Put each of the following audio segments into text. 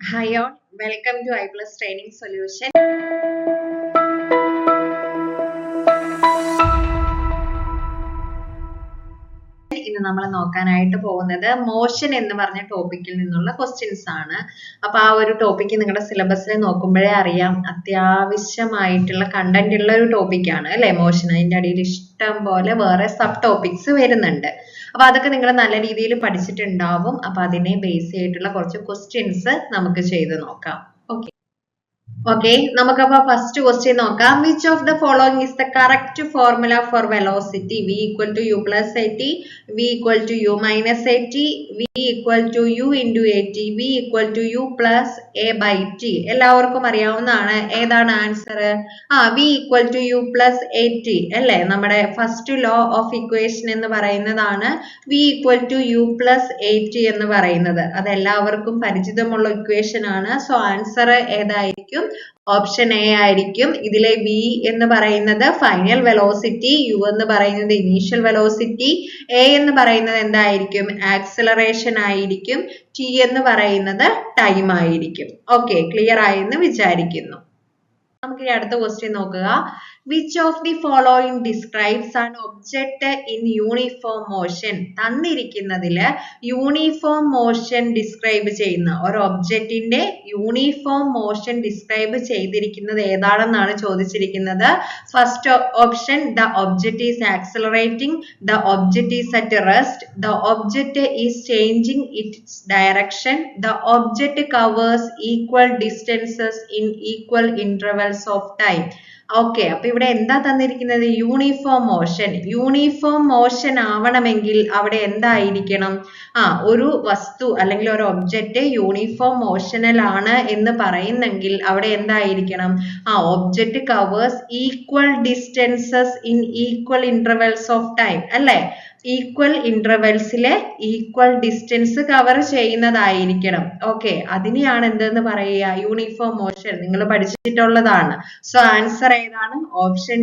Hi all, welcome to iPlus Training Solution. ഇന്ന് നമ്മൾ നോക്കാനായിട്ട് പോകുന്നത് മോഷൻ എന്ന് പറഞ്ഞ ടോപ്പിക്കിൽ നിന്നുള്ള ക്വസ്റ്റ്യൻസ് ആണ്. അപ്പൊ ആ ഒരു ടോപ്പിക്ക് നിങ്ങളുടെ സിലബസിൽ നോക്കുമ്പോഴേ അറിയാം, അത്യാവശ്യമായിട്ടുള്ള കണ്ടന്റ് ഉള്ള ഒരു ടോപ്പിക്കാണ് അല്ലെ മോഷൻ. അതിന്റെ അടിയിൽ ഇഷ്ടം പോലെ വേറെ സബ് ടോപ്പിക്സ് വരുന്നുണ്ട്. അപ്പൊ അതൊക്കെ നിങ്ങൾ നല്ല രീതിയിൽ പഠിച്ചിട്ടുണ്ടാവും. അപ്പൊ അതിനെ ബേസ് ചെയ്തിട്ടുള്ള കുറച്ച് ക്വസ്റ്റ്യൻസ് നമുക്ക് ചെയ്ത് നോക്കാം. ഓക്കെ. Okay, നമുക്കപ്പോ ഫസ്റ്റ് ക്വസ്റ്റ്യൻ നോക്കാം. Which of the following is the correct formula for velocity? V equal to u plus at, v equal to u minus at, v equal to u into at, v equal to u plus a by t. എല്ലാവർക്കും അറിയാവുന്നതാണ്. ഏതാണ് answer? v equal to u plus at അല്ലേ? നമ്മുടെ first law of equation എന്ന് പറയുന്നതാണ് v equal to u plus at എന്ന് പറയുന്നത്. അത് എല്ലാവർക്കും പരിചിതമുള്ള ഇക്വേഷൻ ആണ്. സോ ആൻസർ ഏതായിരിക്കും? ഓപ്ഷൻ എ ആയിരിക്കും. ഇതിലെ v എന്ന് പറയുന്നത് ഫൈനൽ വെലോസിറ്റി, u എന്ന് പറയുന്നത് ഇനീഷ്യൽ വെലോസിറ്റി, a എന്ന് പറയുന്നത് എന്തായിരിക്കും? ആക്സിലറേഷൻ ആയിരിക്കും, t എന്ന് പറയുന്നത് ടൈം ആയിരിക്കും. ഓക്കെ, ക്ലിയർ ആയെന്ന് വിചാരിക്കുന്നു. നമുക്ക് ഈ അടുത്ത ക്വസ്റ്റ്യൻ നോക്കുക. Which of the following describes an object in uniform motion? തന്നിരിക്കുന്നതില് യൂണിഫോം മോഷൻ ഡിസ്ക്രൈബ് ചെയ്യുന്ന ഒരു ഒബ്ജക്റ്റിന്റെ യൂണിഫോം മോഷൻ ഡിസ്ക്രൈബ് ചെയ്തിരിക്കുന്നത് ഏതാണെന്നാണ് ചോദിച്ചിരിക്കുന്നത്. First option, the object is accelerating, the object is at rest, the object is changing its direction, the object covers equal distances in equal intervals of time. Okay, അപ്പൊ ഇവിടെ എന്താ തന്നിരിക്കുന്നത്? Uniform motion. Uniform motion ആവണമെങ്കിൽ അവിടെ എന്തായിരിക്കണം? ഒരു വസ്തു അല്ലെങ്കിൽ ഒരു ഒബ്ജക്റ്റ് യൂണിഫോം മോഷനൽ ആണ് എന്ന് പറയുന്നെങ്കിൽ അവിടെ എന്തായിരിക്കണം? Object covers equal distances in equal intervals of time അല്ലെ? ഈക്വൽ ഇന്റർവെൽസിലെ ഈക്വൽ ഡിസ്റ്റൻസ് കവർ ചെയ്യുന്നതായിരിക്കണം. ഓക്കെ, അതിനെയാണ് എന്തെന്ന് പറയുക? Uniform motion. നിങ്ങൾ പഠിച്ചിട്ടുള്ളതാണ്. സോ ആൻസർ ഏതാണ്? Option.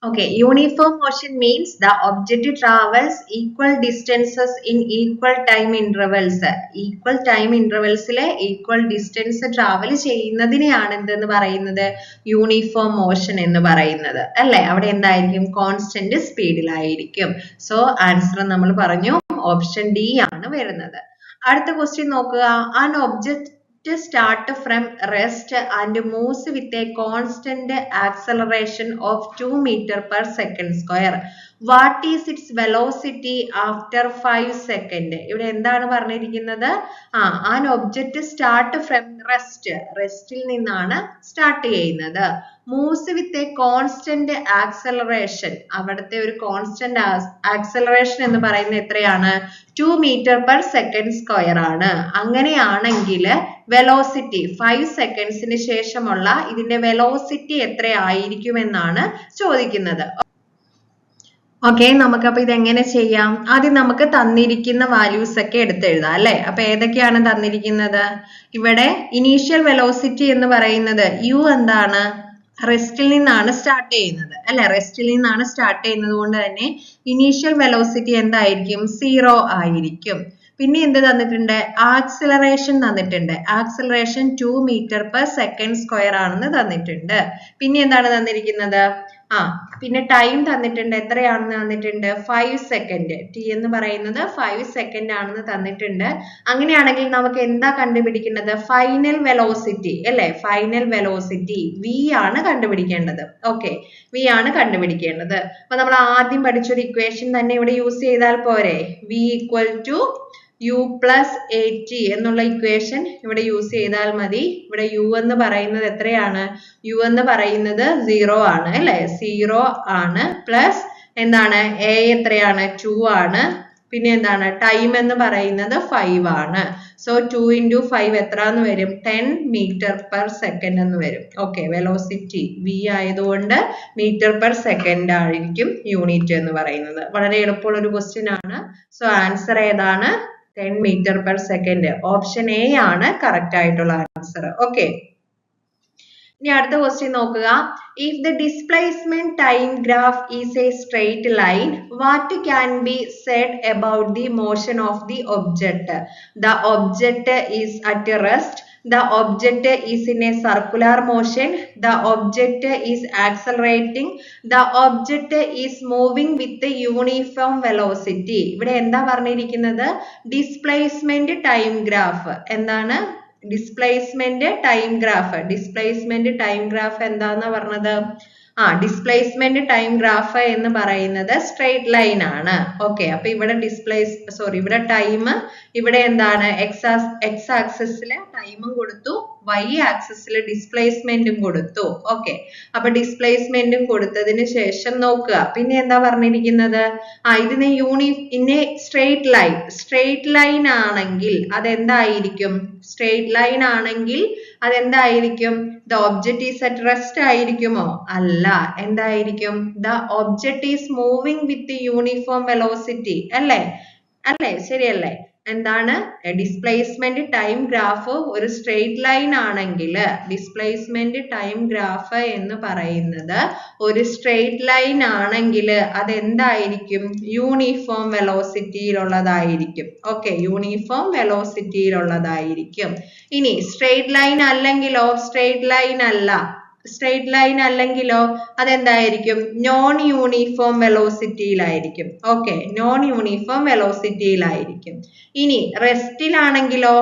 Okay, uniform motion means the object travels equal distances in equal time intervals. Equal time intervals le equal distance travel ചെയ്യുന്നതിനെയാണ് എന്തെന്ന് പറയുന്നത്? യൂണിഫോം മോഷൻ എന്ന് പറയുന്നത് അല്ലേ? അവിടെ എന്തായിരിക്കും? കോൺസ്റ്റന്റ് സ്പീഡിലായിരിക്കും. സോ ആൻസർ നമ്മൾ പറഞ്ഞു ഓപ്ഷൻ ഡി ആണ് വരുന്നത്. അടുത്ത ക്വസ്റ്റ്യൻ നോക്കുക. An object start from rest and moves with a constant acceleration of 2 meter per second square. What is its velocity after 5 second? ഇവിടെ എന്താണ് പറഞ്ഞിരിക്കുന്നത്? an object start from rest. റെസ്റ്റിൽ നിന്നാണ് സ്റ്റാർട്ട് ചെയ്യുന്നത്. moves with a constant acceleration. അവിടുത്തെ ഒരു constant acceleration എന്ന് പറയുന്നത് എത്രയാണ്? 2 meter per second square ആണ്. അങ്ങനെയാണെങ്കിൽ വെലോസിറ്റി 5 സെക്കൻഡ്സിന് ശേഷമുള്ള ഇതിന്റെ വെലോസിറ്റി എത്രയായിരിക്കുമെന്നാണ് ചോദിക്കുന്നത്. ഓക്കെ, നമുക്കപ്പോ ഇതെങ്ങനെ ചെയ്യാം? ആദ്യം നമുക്ക് തന്നിരിക്കുന്ന വാല്യൂസ് ഒക്കെ എടുത്തെഴുതാം അല്ലെ? അപ്പൊ ഏതൊക്കെയാണ് തന്നിരിക്കുന്നത്? ഇവിടെ ഇനീഷ്യൽ വെലോസിറ്റി എന്ന് പറയുന്നത് u എന്താണ്? റെസ്റ്റിൽ നിന്നാണ് സ്റ്റാർട്ട് ചെയ്യുന്നത് അല്ലെ? റെസ്റ്റിൽ നിന്നാണ് സ്റ്റാർട്ട് ചെയ്യുന്നത് കൊണ്ട് തന്നെ ഇനീഷ്യൽ വെലോസിറ്റി എന്തായിരിക്കും? 0 ആയിരിക്കും. പിന്നെ എന്ത് തന്നിട്ടുണ്ട്? ആക്സിലറേഷൻ തന്നിട്ടുണ്ട്. Acceleration 2 meter per second square ആണെന്ന് തന്നിട്ടുണ്ട്. പിന്നെ എന്താണ് തന്നിരിക്കുന്നത്? പിന്നെ ടൈം തന്നിട്ടുണ്ട്. എത്രയാണെന്ന് തന്നിട്ടുണ്ട്? 5 സെക്കൻഡ്. ടി എന്ന് പറയുന്നത് 5 സെക്കൻഡ് ആണെന്ന് തന്നിട്ടുണ്ട്. അങ്ങനെയാണെങ്കിൽ നമുക്ക് എന്താ കണ്ടുപിടിക്കേണ്ടത്? ഫൈനൽ വെലോസിറ്റി അല്ലെ? ഫൈനൽ വെലോസിറ്റി v ആണ് കണ്ടുപിടിക്കേണ്ടത്. ഓക്കെ, v ആണ് കണ്ടുപിടിക്കേണ്ടത്. അപ്പൊ നമ്മൾ ആദ്യം പഠിച്ചൊരു ഇക്വേഷൻ തന്നെ ഇവിടെ യൂസ് ചെയ്താൽ പോരെ? v equal to u plus at എന്നുള്ള ഇക്വേഷൻ ഇവിടെ യൂസ് ചെയ്താൽ മതി. ഇവിടെ u എന്ന് പറയുന്നത് എത്രയാണ്? u എന്ന് പറയുന്നത് 0 ആണ് അല്ലെ? 0 ആണ്. പ്ലസ് എന്താണ്? a എത്രയാണ്? 2 ആണ്. പിന്നെ എന്താണ്? ടൈം എന്ന് പറയുന്നത് 5 ആണ്. സോ 2 into 5 എത്ര എന്ന് വരും? 10 meter per second എന്ന് വരും. ഓക്കെ, വെലോസിറ്റി v ആയതുകൊണ്ട് മീറ്റർ പെർ സെക്കൻഡ് ആയിരിക്കും യൂണിറ്റ് എന്ന് പറയുന്നത്. വളരെ എളുപ്പമുള്ള ഒരു ക്വസ്റ്റ്യൻ ആണ്. സോ ആൻസർ ഏതാണ്? 10 meter per second. Option A ആണ് കറക്റ്റ് ആയിട്ടുള്ള ആൻസർ. ഓക്കെ, ഇനി അടുത്ത ക്വസ്റ്റ്യൻ നോക്കുക. If the displacement time graph is A straight line, what can be said about the motion of the object? The object is at rest, the object is in a circular motion, the object is accelerating, the object is moving with a uniform velocity. ഇവിടെ എന്താ പറഞ്ഞിരിക്കുന്നത്? Displacement time graph. എന്താണ് displacement time graph? Displacement time graph എന്താന്നാ പറഞ്ഞത്? Displacement time graph എന്ന് പറയുന്നത് straight line ആണ്. Okay, അപ്പൊ ഇവിടെ ഇവിടെ ടൈം, ഇവിടെ എന്താണ് എക്സ് ആക്സിസില് ടൈമും കൊടുത്തു, വൈ ആക്സിസില് ഡിസ്പ്ലേസ്മെന്റും കൊടുത്തു. ഓക്കെ, അപ്പൊ ഡിസ്പ്ലേസ്മെന്റും കൊടുത്തതിന് ശേഷം നോക്കുക, പിന്നെ എന്താ പറഞ്ഞിരിക്കുന്നത്? ഇതിനെ ഇന്നെ സ്ട്രെയിറ്റ് ലൈൻ ആണെങ്കിൽ അതെന്തായിരിക്കും? സ്ട്രെയിറ്റ് ലൈൻ ആണെങ്കിൽ അതെന്തായിരിക്കും? The object is at rest ആയിരിക്കുമോ? അല്ല, എന്തായിരിക്കും? The object is moving with uniform velocity. അല്ലേ? ശരിയല്ലേ? എന്താണ്? ഡിസ്പ്ലേസ്മെന്റ് ടൈം ഗ്രാഫ് ഒരു സ്ട്രെയിറ്റ് ലൈൻ ആണെങ്കിൽ, ഡിസ്പ്ലേസ്മെന്റ് ടൈം ഗ്രാഫ് എന്ന് പറയുന്നത് ഒരു സ്ട്രെയിറ്റ് ലൈൻ ആണെങ്കിൽ അതെന്തായിരിക്കും? യൂണിഫോം വെലോസിറ്റിയിലുള്ളതായിരിക്കും. ഓക്കെ, യൂണിഫോം വെലോസിറ്റിയിലുള്ളതായിരിക്കും. ഇനി സ്ട്രെയിറ്റ് ലൈൻ അല്ലെങ്കിലോ? സ്ട്രെയിറ്റ് ലൈൻ അല്ലെങ്കിലോ അതെന്തായിരിക്കും? നോൺ യൂണിഫോം വെലോസിറ്റിയിലായിരിക്കും. ഓക്കെ, നോൺ യൂണിഫോം വെലോസിറ്റിയിലായിരിക്കും. ഇനി റെസ്റ്റിലാണെങ്കിലോ?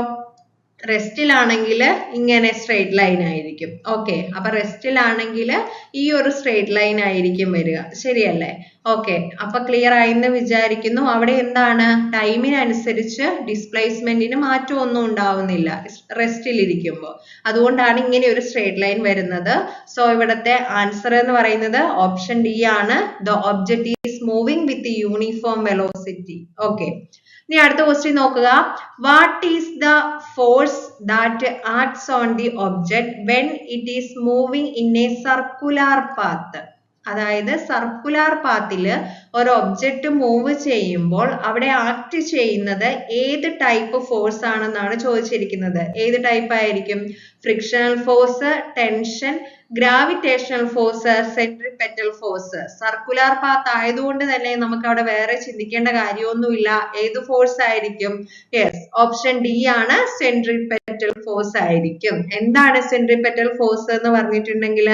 റെസ്റ്റിലാണെങ്കിൽ ഇങ്ങനെ സ്ട്രെയിറ്റ് ലൈൻ ആയിരിക്കും. ഓക്കെ, അപ്പൊ റെസ്റ്റിലാണെങ്കിൽ ഈ ഒരു സ്ട്രെയിറ്റ് ലൈൻ ആയിരിക്കും വരിക. ശരിയല്ലേ? ഓക്കെ, അപ്പൊ ക്ലിയർ ആയെന്ന് വിചാരിക്കുന്നു. അവിടെ എന്താണ്? ടൈമിനനുസരിച്ച് ഡിസ്പ്ലേസ്മെന്റിന് മാറ്റമൊന്നും ഉണ്ടാവുന്നില്ല റെസ്റ്റിലിരിക്കുമ്പോൾ. അതുകൊണ്ടാണ് ഇങ്ങനെ ഒരു സ്ട്രെയിറ്റ് ലൈൻ വരുന്നത്. സോ ഇവിടത്തെ ആൻസർ എന്ന് പറയുന്നത് ഓപ്ഷൻ ഡി ആണ്. The object is moving with uniform velocity. Okay, ഇനി അടുത്ത ക്വസ്റ്റ്യൻ നോക്കുക. What is the force that acts on the object when it is moving in A circular path? അതായത് circular പാത്തില് ഒരു object move ചെയ്യുമ്പോൾ അവിടെ act ചെയ്യുന്നത് ഏത് ടൈപ്പ് ഫോഴ്സ് ആണെന്നാണ് ചോദിച്ചിരിക്കുന്നത്. ഏത് ടൈപ്പ് ആയിരിക്കും? Frictional force, tension, gravitational force, centripetal force. Circular path ആയതുകൊണ്ട് തന്നെ നമുക്ക് അവിടെ വേറെ ചിന്തിക്കേണ്ട കാര്യമൊന്നുമില്ല. ഏത് ഫോഴ്സ് ആയിരിക്കും? യെസ്, ഓപ്ഷൻ ഡി ആണ്, സെൻട്രിപെറ്റൽ ഫോഴ്സ് ആയിരിക്കും. എന്താണ് സെൻട്രിപെറ്റൽ ഫോഴ്സ് എന്ന് പറഞ്ഞിട്ടുണ്ടെങ്കിൽ,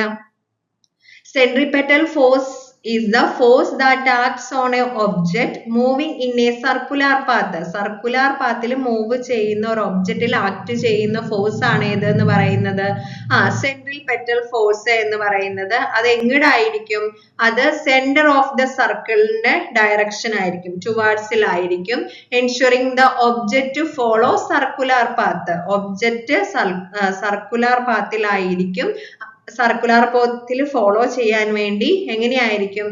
centripetal force is the force that acts on a object moving in a circular path. Circular പാത്തിൽ മൂവ് ചെയ്യുന്ന ഒരു ഒബ്ജക്റ്റിൽ ആക്ട് ചെയ്യുന്ന ഫോഴ്സ് ആണ് ഏതെന്ന് പറയുന്നത്? സെൻട്രിപെറ്റൽ ഫോഴ്സ് എന്ന് പറയുന്നത്. അത് എങ്ങടായിരിക്കും? അത് സെന്റർ ഓഫ് ദ സർക്കിളിന്റെ ഡയറക്ഷൻ ആയിരിക്കും, ടുവാർഡ്സിലായിരിക്കും. Ensuring the object follow circular path. Object circular പാത്തിലായിരിക്കും. സർക്കുലാർ പാത്തിൽ ഫോളോ ചെയ്യാൻ വേണ്ടി എങ്ങനെയായിരിക്കും?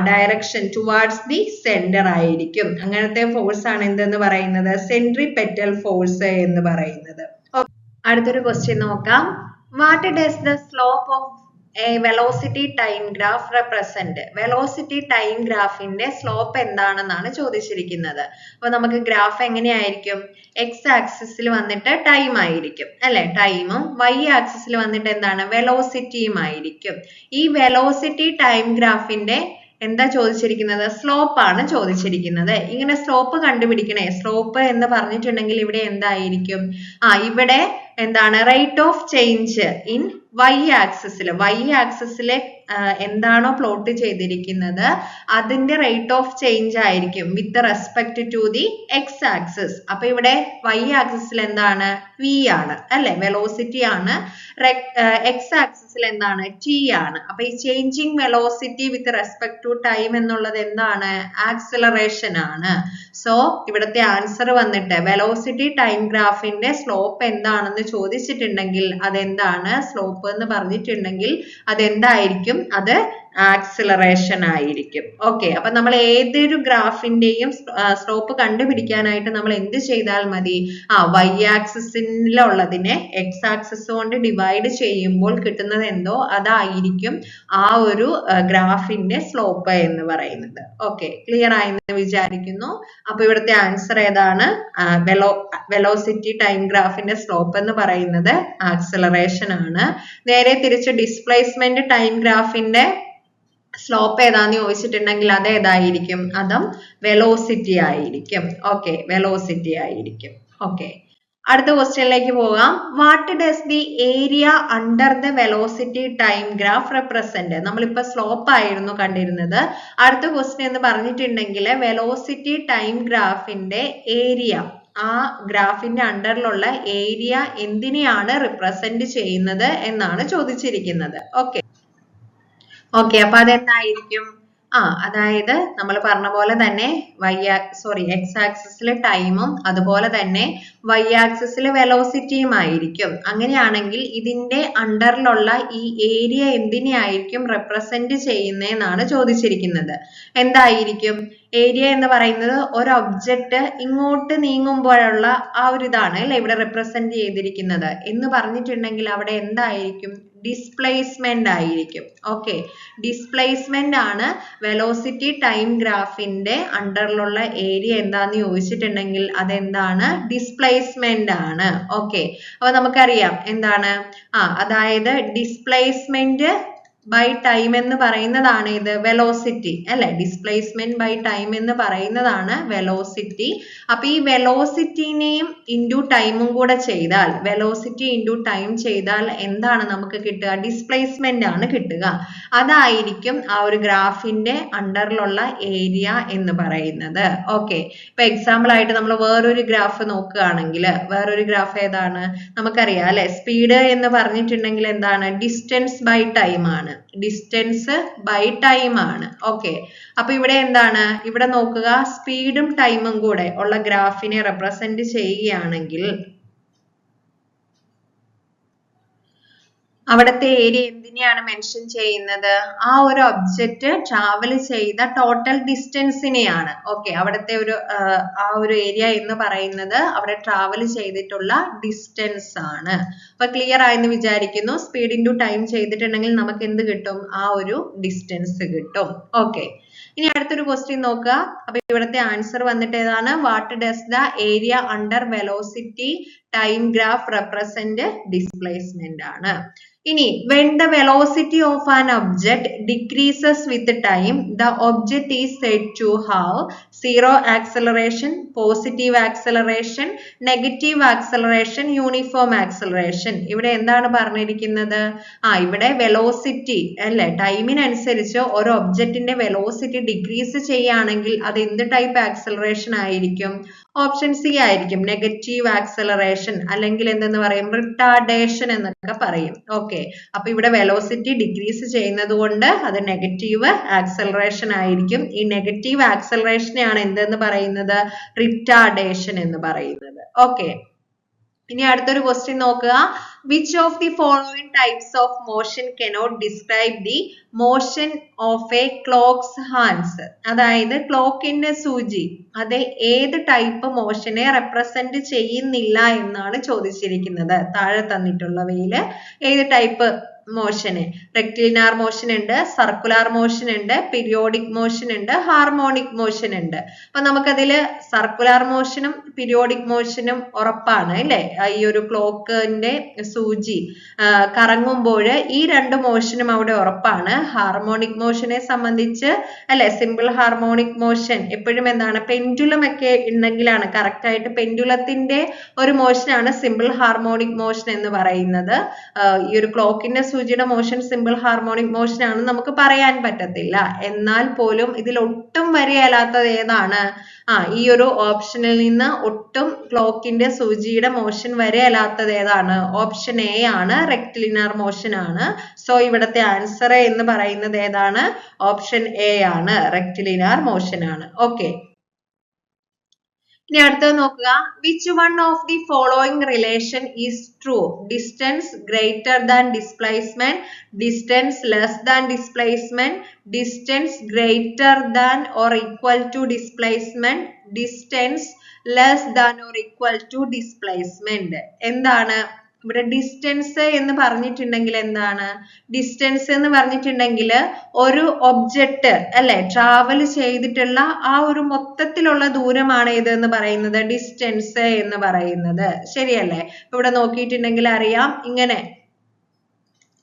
ഡയറക്ഷൻ ടുവാർഡ്സ് ദി സെന്റർ ആയിരിക്കും. അങ്ങനത്തെ ഫോഴ്സ് ആണ് എന്തെന്ന് പറയുന്നത്? സെൻട്രിപെറ്റൽ ഫോഴ്സ് എന്ന് പറയുന്നത്. അടുത്തൊരു ക്വസ്റ്റ്യൻ നോക്കാം. What does the slope of A velocity time graph represent? Velocity time ഗ്രാഫിന്റെ സ്ലോപ്പ് എന്താണെന്നാണ് ചോദിച്ചിരിക്കുന്നത്. അപ്പൊ നമുക്ക് ഗ്രാഫ് എങ്ങനെയായിരിക്കും? എക്സ് ആക്സിസിൽ വന്നിട്ട് ടൈം ആയിരിക്കും, അല്ലെ? ടൈമും വൈ ആക്സിസിൽ വന്നിട്ട് എന്താണ്? വെലോസിറ്റിയും ആയിരിക്കും. ഈ വെലോസിറ്റി ടൈം ഗ്രാഫിന്റെ എന്താ ചോദിച്ചിരിക്കുന്നത്? സ്ലോപ്പ് ആണ് ചോദിച്ചിരിക്കുന്നത്. ഇങ്ങനെ സ്ലോപ്പ് കണ്ടുപിടിക്കണേ. സ്ലോപ്പ് എന്ന് പറഞ്ഞിട്ടുണ്ടെങ്കിൽ ഇവിടെ എന്തായിരിക്കും? ഇവിടെ എന്താണ്? Rate of change in Y ആക്സിസിലെ എന്താണോ പ്ലോട്ട് ചെയ്തിരിക്കുന്നത് അതിന്റെ റേറ്റ് ഓഫ് ചേഞ്ച് ആയിരിക്കും with respect to the X axis. അപ്പൊ ഇവിടെ വൈ ആക്സിസിൽ എന്താണ്? വി ആണ്, അല്ലെ? വെലോസിറ്റി ആണ്. എക്സ് ആക്സിസിൽ എന്താണ്? ടി ആണ്. അപ്പൊ ഈ changing velocity with respect to time എന്നുള്ളത് എന്താണ്? ആക്സിലറേഷൻ ആണ്. സോ ഇവിടുത്തെ ആൻസർ വന്നിട്ട് വെലോസിറ്റി ടൈം ഗ്രാഫിന്റെ സ്ലോപ്പ് എന്താണെന്ന് ചോദിച്ചിട്ടുണ്ടെങ്കിൽ അതെന്താണ്? സ്ലോപ്പ് എന്ന് പറഞ്ഞിട്ടുണ്ടെങ്കിൽ അതെന്തായിരിക്കും? അത് ആക്സിലറേഷൻ ആയിരിക്കും. ഓക്കെ, അപ്പൊ നമ്മൾ ഏതൊരു ഗ്രാഫിന്റെയും സ്ലോപ്പ് കണ്ടുപിടിക്കാനായിട്ട് നമ്മൾ എന്ത് ചെയ്താൽ മതി? y ആക്സിസിലുള്ളതിനെ x ആക്സിസ് കൊണ്ട് ഡിവൈഡ് ചെയ്യുമ്പോൾ കിട്ടുന്നത് എന്തോ അതായിരിക്കും ആ ഒരു ഗ്രാഫിന്റെ സ്ലോപ്പ് എന്ന് പറയുന്നത്. ഓക്കെ, ക്ലിയർ ആയെന്ന് വിചാരിക്കുന്നു. അപ്പൊ ഇവിടുത്തെ ആൻസർ ഏതാണ്? വെലോസിറ്റി ടൈം ഗ്രാഫിന്റെ സ്ലോപ്പ് എന്ന് പറയുന്നത് ആക്സിലറേഷൻ ആണ്. നേരെ തിരിച്ച് ഡിസ്പ്ലേസ്മെന്റ് ടൈം ഗ്രാഫിന്റെ സ്ലോപ്പ് ഏതാന്ന് ചോദിച്ചിട്ടുണ്ടെങ്കിൽ അത് ഏതായിരിക്കും? അതും വെലോസിറ്റി ആയിരിക്കും. ഓക്കെ, വെലോസിറ്റി ആയിരിക്കും. ഓക്കെ, അടുത്ത ക്വസ്റ്റ്യനിലേക്ക് പോകാം. What does the area under the velocity time graph represent? നമ്മളിപ്പോ സ്ലോപ്പ് ആയിരുന്നു കണ്ടിരുന്നത്. അടുത്ത ക്വസ്റ്റ്യൻ എന്ന് പറഞ്ഞിട്ടുണ്ടെങ്കിൽ വെലോസിറ്റി ടൈം ഗ്രാഫിന്റെ ഏരിയ, ആ ഗ്രാഫിന്റെ അണ്ടറിലുള്ള ഏരിയ എന്തിനെയാണ് റിപ്രസെന്റ് ചെയ്യുന്നത് എന്നാണ് ചോദിച്ചിരിക്കുന്നത്. ഓക്കെ, അപ്പൊ അതെന്തായിരിക്കും? അതായത് നമ്മൾ പറഞ്ഞ പോലെ തന്നെ എക്സ് ആക്സിസിലെ ടൈമും അതുപോലെ തന്നെ y ആക്സിസിലെ വെലോസിറ്റിയും ആയിരിക്കും. അങ്ങനെയാണെങ്കിൽ ഇതിന്റെ അണ്ടറിലുള്ള ഈ ഏരിയ എന്തിനെയായിരിക്കും റെപ്രസെന്റ് ചെയ്യുന്നതെന്നാണ് ചോദിച്ചിരിക്കുന്നത്. എന്തായിരിക്കും ഏരിയ എന്ന് പറയുന്നത്? ഒരു ഒബ്ജക്റ്റ് ഇങ്ങോട്ട് നീങ്ങുമ്പോഴുള്ള ആ ഒരു ഇതാണ് അല്ലെ ഇവിടെ റെപ്രസെന്റ് ചെയ്തിരിക്കുന്നത് എന്ന് പറഞ്ഞിട്ടുണ്ടെങ്കിൽ അവിടെ എന്തായിരിക്കും? ഡിസ്പ്ലേസ്മെന്റ് ആയിരിക്കും. ഓക്കെ, ഡിസ്പ്ലേസ്മെന്റ് ആണ് വെലോസിറ്റി ടൈം ഗ്രാഫിന്റെ അണ്ടറിലുള്ള ഏരിയ എന്താന്ന് ചോദിച്ചിട്ടുണ്ടെങ്കിൽ അതെന്താണ്? ഡിസ്പ്ലേസ്മെന്റ് ആണ്. ഓക്കെ, അപ്പൊ നമുക്കറിയാം എന്താണ് അതായത് ഡിസ്പ്ലേസ്മെന്റ് ബൈ ടൈം എന്ന് പറയുന്നതാണ് ഇത് വെലോസിറ്റി അല്ലെ. ഡിസ്പ്ലേസ്മെന്റ് ബൈ ടൈം എന്ന് പറയുന്നതാണ് വെലോസിറ്റി. അപ്പൊ ഈ വെലോസിറ്റിനെയും ഇൻറ്റു ടൈമും കൂടെ ചെയ്താൽ, വെലോസിറ്റി ഇൻറ്റു ടൈം ചെയ്താൽ എന്താണ് നമുക്ക് കിട്ടുക? ഡിസ്പ്ലേസ്മെന്റ് ആണ് കിട്ടുക. അതായിരിക്കും ആ ഒരു ഗ്രാഫിന്റെ അണ്ടറിലുള്ള ഏരിയ എന്ന് പറയുന്നത്. ഓക്കെ, ഇപ്പൊ എക്സാമ്പിൾ ആയിട്ട് നമ്മൾ വേറൊരു ഗ്രാഫ് നോക്കുകയാണെങ്കിൽ, വേറൊരു ഗ്രാഫ് ഏതാണ്? നമുക്കറിയാം അല്ലെ, സ്പീഡ് എന്ന് പറഞ്ഞിട്ടുണ്ടെങ്കിൽ എന്താണ്? ഡിസ്റ്റൻസ് ബൈ ടൈം ആണ്. ഡിസ്റ്റൻസ് ബൈ ടൈം ആണ്. ഓക്കെ, അപ്പൊ ഇവിടെ എന്താണ്? ഇവിടെ നോക്കുക, സ്പീഡും ടൈമും കൂടെ ഉള്ള ഗ്രാഫിനെ റെപ്രസെന്റ് ചെയ്യുകയാണെങ്കിൽ അവിടുത്തെ ഏരിയ എന്തിനെയാണ് മെൻഷൻ ചെയ്യുന്നത്? ആ ഒരു ഒബ്ജക്റ്റ് ട്രാവൽ ചെയ്ത ടോട്ടൽ ഡിസ്റ്റൻസിനെയാണ്. ഓക്കെ, അവിടുത്തെ ആ ഒരു ഏരിയ എന്ന് പറയുന്നത് അവിടെ ട്രാവൽ ചെയ്തിട്ടുള്ള ഡിസ്റ്റൻസ് ആണ്. അപ്പൊ ക്ലിയർ ആയെന്ന് വിചാരിക്കുന്നു. സ്പീഡ് ഇൻറ്റു ടൈം ചെയ്തിട്ടുണ്ടെങ്കിൽ നമുക്ക് എന്ത് കിട്ടും? ആ ഒരു ഡിസ്റ്റൻസ് കിട്ടും. ഓക്കെ, ഇനി അടുത്തൊരു ക്വസ്റ്റ്യൻ നോക്കുക. അപ്പൊ ഇവിടുത്തെ ആൻസർ വന്നിട്ട് ഏതാണ്? What does the area under velocity time graph represent? Displacement ആണ്. ഇനി when the velocity of an object decreases with time, the object is said to have zero acceleration, positive acceleration, negative acceleration, uniform acceleration. ഇവിടെ എന്താണ് പറഞ്ഞിരിക്കുന്നത്? ഇവിടെ velocity അല്ലെ, ടൈമിനനുസരിച്ച് ഒരു ഒബ്ജക്റ്റിന്റെ velocity decrease ചെയ്യുകയാണെങ്കിൽ അത് എന്ത് ടൈപ്പ് ആക്സലറേഷൻ ആയിരിക്കും? ഓപ്ഷൻ സി ആയിരിക്കും, നെഗറ്റീവ് ആക്സലറേഷൻ, അല്ലെങ്കിൽ എന്തെന്ന് പറയും? റിട്ടാർഡേഷൻ എന്നൊക്കെ പറയും. ഓക്കെ, അപ്പൊ ഇവിടെ വെലോസിറ്റി ഡിക്രീസ് ചെയ്യുന്നത് കൊണ്ട് അത് നെഗറ്റീവ് ആക്സലറേഷൻ ആയിരിക്കും. ഈ നെഗറ്റീവ് ആക്സലറേഷനെയാണ് എന്തെന്ന് പറയുന്നത്? റിട്ടാർഡേഷൻ എന്ന് പറയുന്നത്. ഓക്കെ, ഇനി അടുത്തൊരു ക്വസ്റ്റ്യൻ നോക്കുക. Which of the following types of motion cannot describe the motion of A clocks hands? അതായത് ക്ലോക്കിന്റെ സൂചി അത് ഏത് ടൈപ്പ് മോഷനെ റെപ്രസെന്റ് ചെയ്യുന്നില്ല എന്നാണ് ചോദിച്ചിരിക്കുന്നത്. താഴെ തന്നിട്ടുള്ളവയിൽ ഏത് ടൈപ്പ് മോഷന്? റെക്ടിലിനാർ മോഷൻ ഉണ്ട്, സർക്കുലാർ മോഷൻ ഉണ്ട്, പീരിയോഡിക് മോഷൻ ഉണ്ട്, ഹാർമോണിക് മോഷൻ ഉണ്ട്. അപ്പൊ നമുക്കതില് സർക്കുലാർ മോഷനും പീരിയോഡിക് മോഷനും ഉറപ്പാണ് അല്ലെ. ഈ ഒരു ക്ലോക്കിന്റെ സൂചി കറങ്ങുമ്പോൾ ഈ രണ്ട് മോഷനും അവിടെ ഉറപ്പാണ്. ഹാർമോണിക് മോഷനെ സംബന്ധിച്ച് അല്ലെ, സിമ്പിൾ ഹാർമോണിക് മോഷൻ എപ്പോഴും എന്താണ്? പെൻഡുലം ഒക്കെ ഉണ്ടെങ്കിലാണ്, കറക്റ്റ് ആയിട്ട് പെൻഡുലത്തിന്റെ ഒരു മോഷനാണ് സിമ്പിൾ ഹാർമോണിക് മോഷൻ എന്ന് പറയുന്നത്. ഈ ഒരു ക്ലോക്കിന്റെ സൂചിയുടെ മോഷൻ സിമ്പിൾ ഹാർമോണിക് മോഷൻ ആണെന്ന് നമുക്ക് പറയാൻ പറ്റത്തില്ല. എന്നാൽ പോലും ഇതിൽ ഒട്ടും വരികയില്ലാത്തത് ഏതാണ്? ഈ ഒരു ഓപ്ഷനിൽ നിന്ന് ഒട്ടും ക്ലോക്കിന്റെ സൂചിയുടെ മോഷൻ വരികയില്ലാത്തത് ഏതാണ്? ഓപ്ഷൻ എ ആണ്, റെക്ടിലിനാർ മോഷൻ ആണ്. സോ ഇവിടുത്തെ ആൻസർ എന്ന് പറയുന്നത് ഏതാണ്? ഓപ്ഷൻ എ ആണ്, റെക്ടിലിനാർ മോഷൻ ആണ്. ഓക്കെ, ഇനി അടുത്തത് നോക്കുക. which one of the following relation is true? distance greater than displacement, distance less than displacement, distance greater than or equal to displacement, distance less than or equal to displacement. എന്താണ് ഇവിടെ distance എന്ന് പറഞ്ഞിട്ടുണ്ടെങ്കിൽ എന്താണ്? Distance എന്ന് പറഞ്ഞിട്ടുണ്ടെങ്കിൽ ഒരു object അല്ലെ travel ചെയ്തിട്ടുള്ള ആ ഒരു മൊത്തത്തിലുള്ള ദൂരമാണ് ഇത് എന്ന് പറയുന്നത് ഡിസ്റ്റൻസ് എന്ന് പറയുന്നത്. ശരിയല്ലേ? ഇവിടെ നോക്കിയിട്ടുണ്ടെങ്കിൽ അറിയാം, ഇങ്ങനെ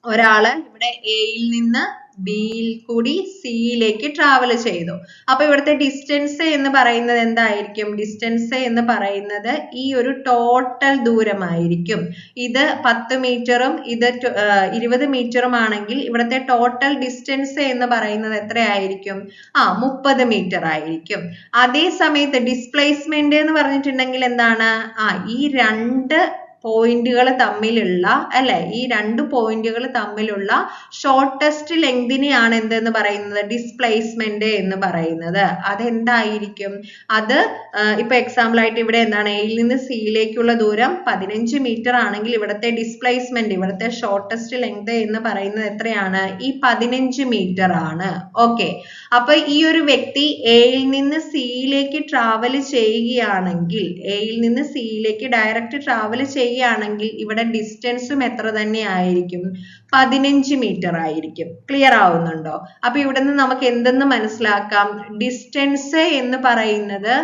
ഒരാള് ഇവിടെ എയിൽ നിന്ന് ബിയിൽ കൂടി സിയിലേക്ക് ട്രാവൽ ചെയ്തു. അപ്പൊ ഇവിടുത്തെ ഡിസ്റ്റൻസ് എന്ന് പറയുന്നത് എന്തായിരിക്കും? ഡിസ്റ്റൻസ് എന്ന് പറയുന്നത് ഈ ഒരു ടോട്ടൽ ദൂരമായിരിക്കും. ഇത് 10 മീറ്ററും ഇത് 20 മീറ്ററും ആണെങ്കിൽ ഇവിടുത്തെ ടോട്ടൽ ഡിസ്റ്റൻസ് എന്ന് പറയുന്നത് എത്രയായിരിക്കും? 30 മീറ്റർ ആയിരിക്കും. അതേ സമയത്ത് ഡിസ്പ്ലേസ്മെന്റ് എന്ന് പറഞ്ഞിട്ടുണ്ടെങ്കിൽ എന്താണ്? ഈ രണ്ട് പോയിന്റുകൾ തമ്മിലുള്ള അല്ലെ ഈ രണ്ട് പോയിന്റുകൾ തമ്മിലുള്ള ഷോർട്ടസ്റ്റ് ലെങ്തിനെയാണ് എന്തെന്ന് പറയുന്നത്? ഡിസ്പ്ലേസ്മെന്റ് എന്ന് പറയുന്നത്. അതെന്തായിരിക്കും? അത് ഇപ്പൊ എക്സാമ്പിൾ ആയിട്ട് ഇവിടെ എന്താണ്? എയിൽ നിന്ന് സിയിലേക്കുള്ള ദൂരം 15 മീറ്റർ ആണെങ്കിൽ ഇവിടുത്തെ ഡിസ്പ്ലേസ്മെന്റ്, ഇവിടുത്തെ ഷോർട്ടസ്റ്റ് ലെങ്ത് എന്ന് പറയുന്നത് എത്രയാണ്? ഈ 15 മീറ്റർ ആണ്. ഓക്കെ, അപ്പൊ ഈ ഒരു വ്യക്തി എയിൽ നിന്ന് സിയിലേക്ക് ട്രാവൽ ചെയ്യുകയാണെങ്കിൽ, എയിൽ നിന്ന് സിയിലേക്ക് ഡയറക്റ്റ് ട്രാവൽ ചെയ്യുകയാണെങ്കിൽ ഇവിടെ ഡിസ്റ്റൻസും എത്ര തന്നെ ആയിരിക്കും? 15 മീറ്റർ ആയിരിക്കും. ക്ലിയർ ആവുന്നുണ്ടോ? അപ്പൊ ഇവിടെ നിന്ന് നമുക്ക് എന്തെന്ന് മനസ്സിലാക്കാം? ഡിസ്റ്റൻസ് എന്ന് പറയുന്നത്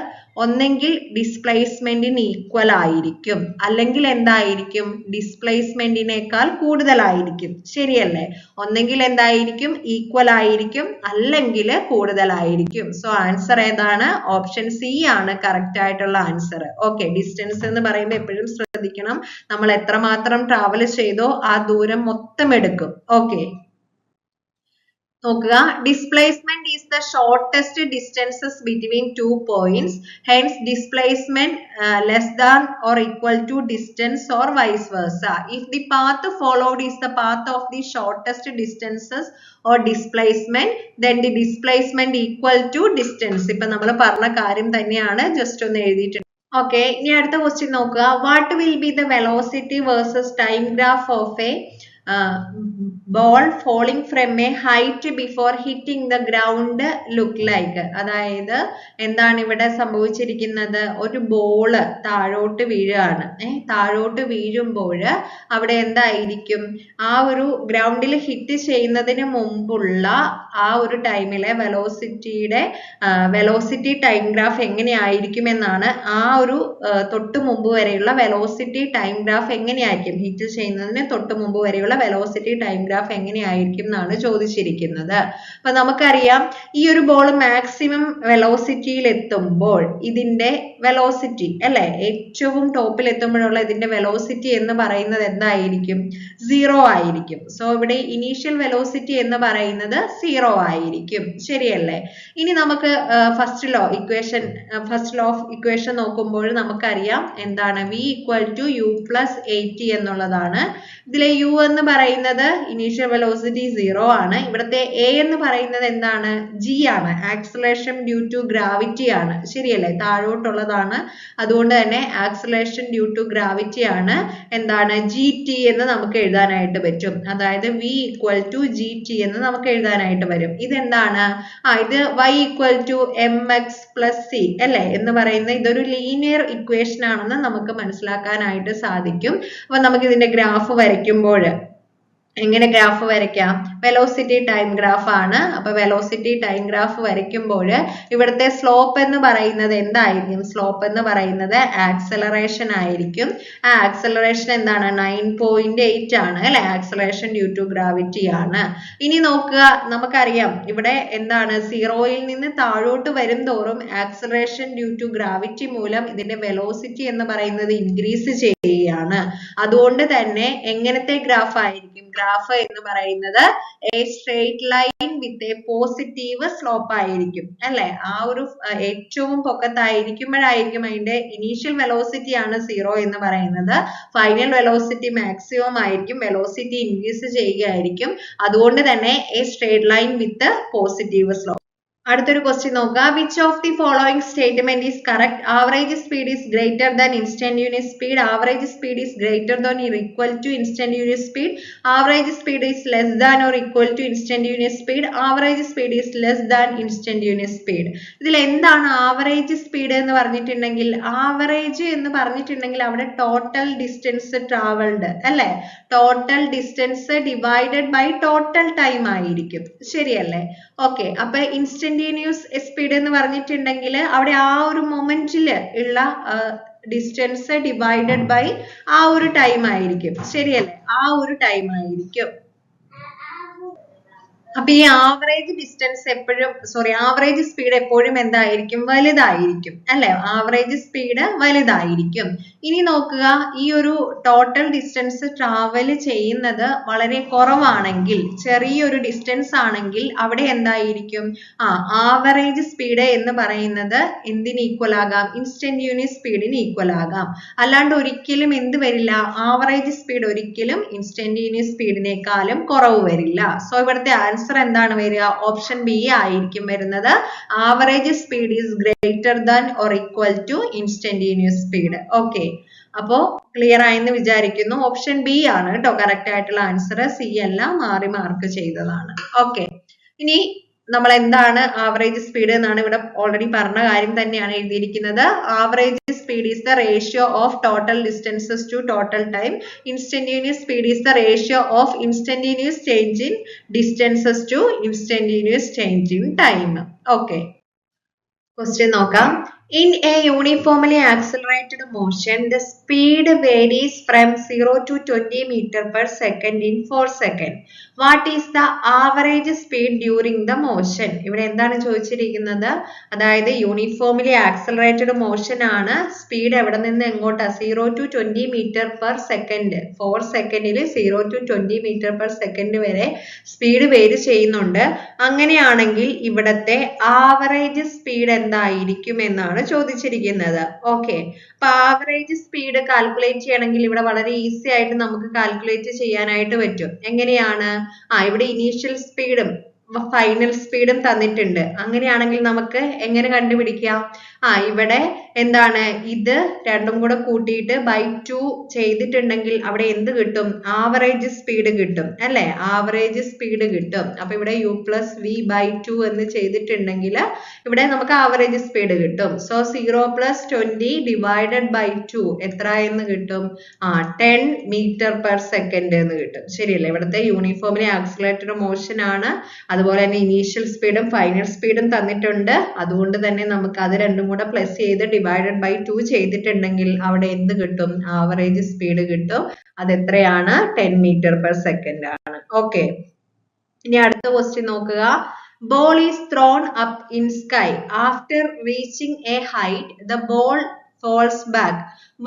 ഒന്നെങ്കിൽ ഡിസ്പ്ലേസ്മെന്റിന് ഈക്വൽ ആയിരിക്കും, അല്ലെങ്കിൽ എന്തായിരിക്കും? ഡിസ്പ്ലേസ്മെന്റിനേക്കാൾ കൂടുതലായിരിക്കും. ശരിയല്ലേ? ഒന്നെങ്കിൽ എന്തായിരിക്കും? ഈക്വൽ ആയിരിക്കും, അല്ലെങ്കിൽ കൂടുതലായിരിക്കും. സോ ആൻസർ ഏതാണ്? ഓപ്ഷൻ സി ആണ് കറക്റ്റ് ആയിട്ടുള്ള ആൻസർ. ഓക്കെ, ഡിസ്റ്റൻസ് എന്ന് പറയുമ്പോൾ എപ്പോഴും ശ്രദ്ധിക്കണം, നമ്മൾ എത്രമാത്രം ട്രാവൽ ചെയ്തോ ആ ദൂരം മൊത്തം എടുക്കും. ഓക്കെ, നോക്കുക. Displacement is the shortest distances between 2 points. Hence displacement less than or equal to distance or vice versa. If the path followed is the path of the shortest distances or displacement, then the displacement equal to distance. ഇപ്പൊ നമ്മൾ പറഞ്ഞ കാര്യം തന്നെയാണ്, just ഒന്ന് എഴുതിയിട്ടുണ്ട്. Okay, ഇനി അടുത്ത question നോക്കുക. What will be the velocity versus time graph of a ball falling from a height before hitting the ground look like? അതായത് എന്താണ് ഇവിടെ സംഭവിച്ചിരിക്കുന്നത്? ഒരു ബോള് താഴോട്ട് വീഴുകയാണ്. താഴോട്ട് വീഴുമ്പോൾ അവിടെ എന്തായിരിക്കും? ആ ഒരു ഗ്രൗണ്ടിൽ ഹിറ്റ് ചെയ്യുന്നതിന് മുമ്പുള്ള ആ ഒരു ടൈമിലെ വെലോസിറ്റി ടൈം ഗ്രാഫ് എങ്ങനെയായിരിക്കും എന്നാണ്. ആ ഒരു തൊട്ട് മുമ്പ് വരെയുള്ള വെലോസിറ്റി ടൈം ഗ്രാഫ് എങ്ങനെയായിരിക്കും? ഹിറ്റ് ചെയ്യുന്നതിന് തൊട്ട് മുമ്പ് വരെയുള്ള വെലോസിറ്റി ടൈം ഗ്രാഫ് എങ്ങനെയായിരിക്കും എന്നാണ് ചോദിച്ചിരിക്കുന്നത്. അപ്പൊ നമുക്കറിയാം, ഈ ഒരു ബോൾ മാക്സിമം വെലോസിറ്റിയിൽ എത്തുമ്പോൾ ഇതിന്റെ വെലോസിറ്റി അല്ലെ ഏറ്റവും ടോപ്പിൽ എത്തുമ്പോഴുള്ള ഇതിന്റെ വെലോസിറ്റി എന്ന് പറയുന്നത് എന്തായിരിക്കും? 0 ആയിരിക്കും. സോ ഇവിടെ ഇനീഷ്യൽ വെലോസിറ്റി എന്ന് പറയുന്നത് 0 ആയിരിക്കും. ശരിയല്ലേ? ഇനി നമുക്ക് ഫസ്റ്റ് ലോ ഓഫ് ഇക്വേഷൻ നോക്കുമ്പോൾ നമുക്കറിയാം എന്താണ്? v = u + at എന്നുള്ളതാണ്. ഇതിലെ u എന്ന് പറയുന്നത് ഇനീഷ്യൽ വെലോസിറ്റി 0 ആണ്. ഇവിടുത്തെ a എന്ന് പറയുന്നത് എന്താണ്? g ആണ്, ആക്സിലറേഷൻ ഡ്യൂ ടു ഗ്രാവിറ്റി ആണ്. ശരിയല്ലേ? താഴോട്ടുള്ളതാണ്, അതുകൊണ്ട് തന്നെ ആക്സിലറേഷൻ ഡ്യൂ ടു ഗ്രാവിറ്റി ആണ്. എന്താണ്? gt എന്ന് നമുക്ക് എഴുതാനായിട്ട് പറ്റും. അതായത് v = gt എന്ന് നമുക്ക് എഴുതാനായിട്ട് വരും. ഇതെന്താണ്? ഇത് y = mx + c അല്ലെ എന്ന് പറയുന്ന ഇതൊരു ലീനിയർ ഇക്വേഷൻ ആണെന്ന് നമുക്ക് മനസ്സിലാക്കാനായിട്ട് സാധിക്കും. അപ്പൊ നമുക്ക് ഇതിന്റെ ഗ്രാഫ് വരയ്ക്കുമ്പോൾ എങ്ങനെ ഗ്രാഫ് വരയ്ക്കാം? വെലോസിറ്റി ടൈം ഗ്രാഫ് ആണ്. അപ്പൊ വെലോസിറ്റി ടൈം ഗ്രാഫ് വരയ്ക്കുമ്പോൾ ഇവിടുത്തെ സ്ലോപ്പ് എന്ന് പറയുന്നത് എന്തായിരിക്കും? സ്ലോപ്പ് എന്ന് പറയുന്നത് ആക്സലറേഷൻ ആയിരിക്കും. ആ ആക്സലറേഷൻ എന്താണ്? 9.8 ആണ് അല്ലെ? ആക്സലറേഷൻ ഡ്യൂ ടു ഗ്രാവിറ്റി ആണ്. ഇനി നോക്കുക, നമുക്കറിയാം ഇവിടെ എന്താണ്? 0യിൽ നിന്ന് താഴോട്ട് വരും തോറും ആക്സലറേഷൻ ഡ്യൂ ടു ഗ്രാവിറ്റി മൂലം ഇതിന്റെ വെലോസിറ്റി എന്ന് പറയുന്നത് ഇൻക്രീസ് ചെയ്യുകയാണ്. അതുകൊണ്ട് തന്നെ എങ്ങനത്തെ ഗ്രാഫ് ആയിരിക്കും? ഗ്രാഫ് എന്ന് പറയുന്നത് a straight line with a positive slope ആയിരിക്കും അല്ലെ? ആ ഒരു ഏറ്റവും പൊക്കത്തായിരിക്കുമ്പോഴായിരിക്കും അതിന്റെ ഇനീഷ്യൽ വെലോസിറ്റി ആണ് 0 എന്ന് പറയുന്നത്. ഫൈനൽ വെലോസിറ്റി മാക്സിമം ആയിരിക്കും, വെലോസിറ്റി ഇൻക്രീസ് ചെയ്യുകയായിരിക്കും. അതുകൊണ്ട് തന്നെ a straight line with a positive slope. അടുത്തൊരു ക്വസ്റ്റ്യൻ നോക്കുക. Which of the following statement is correct? Average speed is greater than instantaneous speed. Average speed is greater than or equal to instantaneous speed. Average speed is less than or equal to instantaneous speed. Average speed is less than instantaneous speed. ഇതിൽ എന്താണ് average speed എന്ന് പറഞ്ഞിട്ടുണ്ടെങ്കിൽ? Average എന്ന് പറഞ്ഞിട്ടുണ്ടെങ്കിൽ അവിടെ total distance travelled അല്ലെ? Total distance divided by total time ആയിരിക്കും. ശരിയല്ലേ? ഓക്കെ. അപ്പൊ ഇൻസ്റ്റന്റീനിയസ് സ്പീഡ് എന്ന് പറഞ്ഞിട്ടുണ്ടെങ്കിൽ അവിടെ ആ ഒരു മൊമെന്റിൽ ഉള്ള ഡിസ്റ്റൻസ് ഡിവൈഡഡ് ബൈ ആ ഒരു ടൈം ആയിരിക്കും. ശരിയല്ലേ? ആ ഒരു ടൈം ആയിരിക്കും. അപ്പൊ ഈ ആവറേജ് ഡിസ്റ്റൻസ് എപ്പോഴും ആവറേജ് സ്പീഡ് എപ്പോഴും എന്തായിരിക്കും? വലുതായിരിക്കും അല്ലെ? ആവറേജ് സ്പീഡ് വലുതായിരിക്കും. ഇനി നോക്കുക, ഈ ഒരു ടോട്ടൽ ഡിസ്റ്റൻസ് ട്രാവൽ ചെയ്യുന്നത് വളരെ കുറവാണെങ്കിൽ, ചെറിയൊരു ഡിസ്റ്റൻസ് ആണെങ്കിൽ അവിടെ എന്തായിരിക്കും? ആവറേജ് സ്പീഡ് എന്ന് പറയുന്നത് എന്തിന് ഈക്വൽ ആകാം? ഇൻസ്റ്റന്റീനിയസ് സ്പീഡിന് ഈക്വൽ ആകാം. അല്ലാണ്ട് ഒരിക്കലും എന്ത് വരില്ല? ആവറേജ് സ്പീഡ് ഒരിക്കലും ഇൻസ്റ്റന്റീനിയസ് സ്പീഡിനേക്കാളും കുറവ് വരില്ല. സോ ഇവിടുത്തെ ആൻസർ എന്താണ് വരിക? ഓപ്ഷൻ ബി ആയിരിക്കും വരുന്നത്. Average speed is greater than or equal to instantaneous speed. Okay. അപ്പോ ക്ലിയർ ആയെന്ന് വിചാരിക്കുന്നു. ഓപ്ഷൻ ബി ആണ് കേട്ടോ കറക്റ്റ് ആയിട്ടുള്ള ആൻസർ. സി എല്ലാം മാറി മാർക്ക് ചെയ്തതാണ്. ഓക്കെ. ഇനി നമ്മൾ എന്താണ് ആവറേജ് സ്പീഡ് എന്നാണ് ഇവിടെ ഓൾറെഡി പറഞ്ഞ കാര്യം തന്നെയാണ് എഴുതിയിരിക്കുന്നത്. Average speed is the ratio of total distances to total time. Instantaneous speed is the ratio of instantaneous change in distances to instantaneous change in time. Okay. Question നോക്കാം. In a uniformly accelerated motion, the speed varies from 0 to 20 meter per second in 4 seconds. What is the average speed during the motion? ഇവിടെ എന്താണ് ചോദിച്ചിരിക്കുന്നത്? അതായത് uniformly accelerated motion ആണ്. Speed എവിടെ നിന്ന് എങ്ങോട്ടാ? 0 to 20 meter per second. 4 സെക്കൻഡിൽ 0 to 20 meter per second വരെ സ്പീഡ് വേരി ചെയ്യുന്നുണ്ട്. അങ്ങനെയാണെങ്കിൽ ഇവിടത്തെ ആവറേജ് സ്പീഡ് എന്തായിരിക്കും എന്നാണ് ചോദിച്ചിരിക്കുന്നത്. ഓക്കെ. അപ്പൊ ആവറേജ് സ്പീഡ് കാൽക്കുലേറ്റ് ചെയ്യണമെങ്കിൽ ഇവിടെ വളരെ ഈസി ആയിട്ട് നമുക്ക് കാൽക്കുലേറ്റ് ചെയ്യാനായിട്ട് പറ്റും. എങ്ങനെയാണ്? ഇവിടെ ഇനീഷ്യൽ സ്പീഡും ഫൈനൽ സ്പീഡും തന്നിട്ടുണ്ട്. അങ്ങനെയാണെങ്കിൽ നമുക്ക് എങ്ങനെ കണ്ടുപിടിക്കാം? ഇവിടെ എന്താണ്? ഇത് രണ്ടും കൂടെ കൂട്ടിയിട്ട് ബൈ 2 ചെയ്തിട്ടുണ്ടെങ്കിൽ അവിടെ എന്ത് കിട്ടും? ആവറേജ് സ്പീഡ് കിട്ടും അല്ലെ? ആവറേജ് സ്പീഡ് കിട്ടും. അപ്പൊ ഇവിടെ u plus v by 2 എന്ന് ചെയ്തിട്ടുണ്ടെങ്കിൽ ഇവിടെ നമുക്ക് ആവറേജ് സ്പീഡ് കിട്ടും. സോ 0 plus 20 divided by 2 എത്ര എന്ന് കിട്ടും? 10 meter per second എന്ന് കിട്ടും. ശരിയല്ലേ? ഇവിടുത്തെ യൂണിഫോംലി ആക്സിലറേറ്റഡ് മോഷൻ ആണ്. അതുപോലെ തന്നെ ഇനീഷ്യൽ സ്പീഡും ഫൈനൽ സ്പീഡും തന്നിട്ടുണ്ട്. അതുകൊണ്ട് തന്നെ നമുക്ക് അത് രണ്ടും കൂടെ പ്ലസ് ചെയ്ത് ഡിവൈഡഡ് ബൈ 2 ചെയ്തിട്ടുണ്ടെങ്കിൽ അവിടെ എന്ത് കിട്ടും? ആവറേജ് സ്പീഡ് കിട്ടും. അത് എത്രയാണ്? 10 meter per second ആണ്. ഓക്കെ. ഇനി അടുത്ത ക്വസ്റ്റ്യൻ നോക്കുക. Ball is thrown up in sky. After reaching a height, the ball falls back.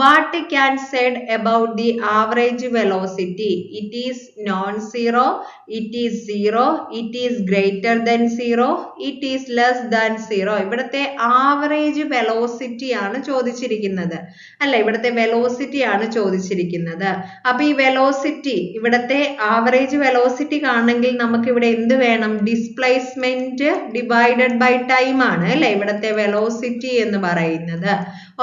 What can said about the average velocity? It is non-zero, it is zero, it is greater than zero, it is less than zero. ഇവിടുത്തെ average velocity ആണ് ചോദിച്ചിരിക്കുന്നത് അല്ല? ഇവിടുത്തെ velocity ആണ് ചോദിച്ചിരിക്കുന്നത്. അപ്പൊ ഈ velocity, ഇവിടുത്തെ ആവറേജ് വെലോസിറ്റി കാണണമെങ്കിൽ നമുക്ക് ഇവിടെ എന്ത് വേണം? ഡിസ്പ്ലേസ്മെന്റ് ഡിവൈഡഡ് ബൈ ടൈം ആണ് അല്ലെ ഇവിടുത്തെ വെലോസിറ്റി എന്ന് പറയുന്നത്.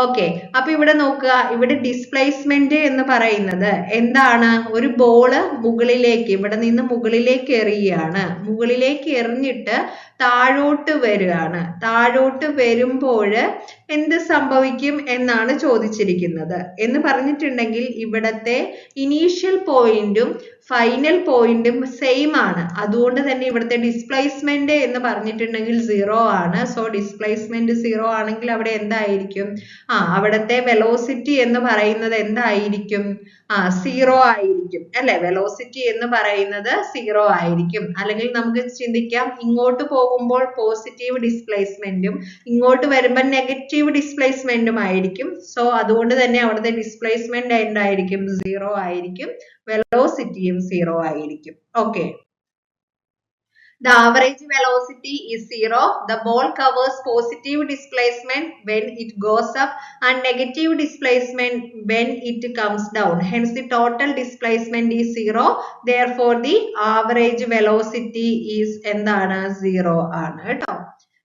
ഓക്കെ. അപ്പൊ ഇവിടെ നോക്കുക, ഇവിടെ ഡിസ്പ്ലേസ്മെന്റ് എന്ന് പറയുന്നത് എന്താണ്? ഒരു ബോള് മുകളിലേക്ക്, ഇവിടെ നിന്ന് മുകളിലേക്ക് എറിയുകയാണ്. മുകളിലേക്ക് എറിഞ്ഞിട്ട് താഴോട്ട് വരികയാണ്. താഴോട്ട് വരുമ്പോൾ എന്ത് സംഭവിക്കും എന്നാണ് ചോദിച്ചിരിക്കുന്നത്. എന്ന് പറഞ്ഞിട്ടുണ്ടെങ്കിൽ ഇവിടത്തെ ഇനീഷ്യൽ പോയിന്റും ഫൈനൽ പോയിന്റും സെയിം ആണ്. അതുകൊണ്ട് തന്നെ ഇവിടുത്തെ ഡിസ്പ്ലേസ്മെന്റ് എന്ന് പറഞ്ഞിട്ടുണ്ടെങ്കിൽ 0 ആണ്. സോ ഡിസ്പ്ലേസ്മെന്റ് 0 ആണെങ്കിൽ അവിടെ എന്തായിരിക്കും? അവിടുത്തെ വെലോസിറ്റി എന്ന് പറയുന്നത് എന്തായിരിക്കും? 0 ആയിരിക്കും അല്ലെ? വെലോസിറ്റി എന്ന് പറയുന്നത് 0 ആയിരിക്കും. അല്ലെങ്കിൽ നമുക്ക് ചിന്തിക്കാം, ഇങ്ങോട്ട് പോകുമ്പോൾ പോസിറ്റീവ് ഡിസ്പ്ലേസ്മെന്റും ഇങ്ങോട്ട് വരുമ്പോൾ നെഗറ്റീവ് ഡിസ്പ്ലേസ്മെന്റും ആയിരിക്കും. സോ അതുകൊണ്ട് തന്നെ അവിടുത്തെ ഡിസ്പ്ലേസ്മെന്റ് എന്തായിരിക്കും? 0 ആയിരിക്കും. വെലോസിറ്റിയും 0 ആയിരിക്കും. Okay. The average velocity is 0. The ball covers positive displacement when it goes up and negative displacement when it comes down. Hence, the total displacement is 0. Therefore, the average velocity is എന്താണ്? 0 ആണ് കേട്ടോ.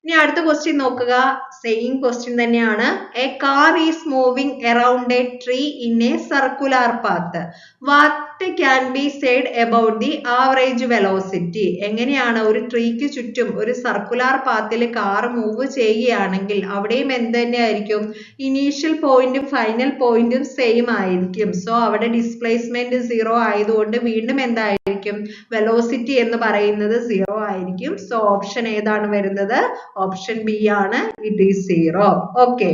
ഇനി അടുത്ത question നോക്കുക, same question തന്നെയാണ്. A car is moving around A tree in A circular path. What can be said about the average velocity? എങ്ങനെയാണ് ഒരു ട്രീക്ക് ചുറ്റും ഒരു സർക്കുലർ പാത്തിൽ കാർ മൂവ് ചെയ്യുകയാണെങ്കിൽ അവിടെയും എന്ത് തന്നെയായിരിക്കും, ഇനീഷ്യൽ പോയിന്റും ഫൈനൽ പോയിന്റും സെയിം ആയിരിക്കും. സോ അവിടെ ഡിസ്പ്ലേസ്മെന്റ് 0 ആയതുകൊണ്ട് വീണ്ടും എന്തായിരിക്കും, വെലോസിറ്റി എന്ന് പറയുന്നത് 0 ആയിരിക്കും. സോ ഓപ്ഷൻ ഏതാണ് വരുന്നത്, ഓപ്ഷൻ ബി ആണ്, ഇറ്റ് ഈസ് 0. ഓക്കെ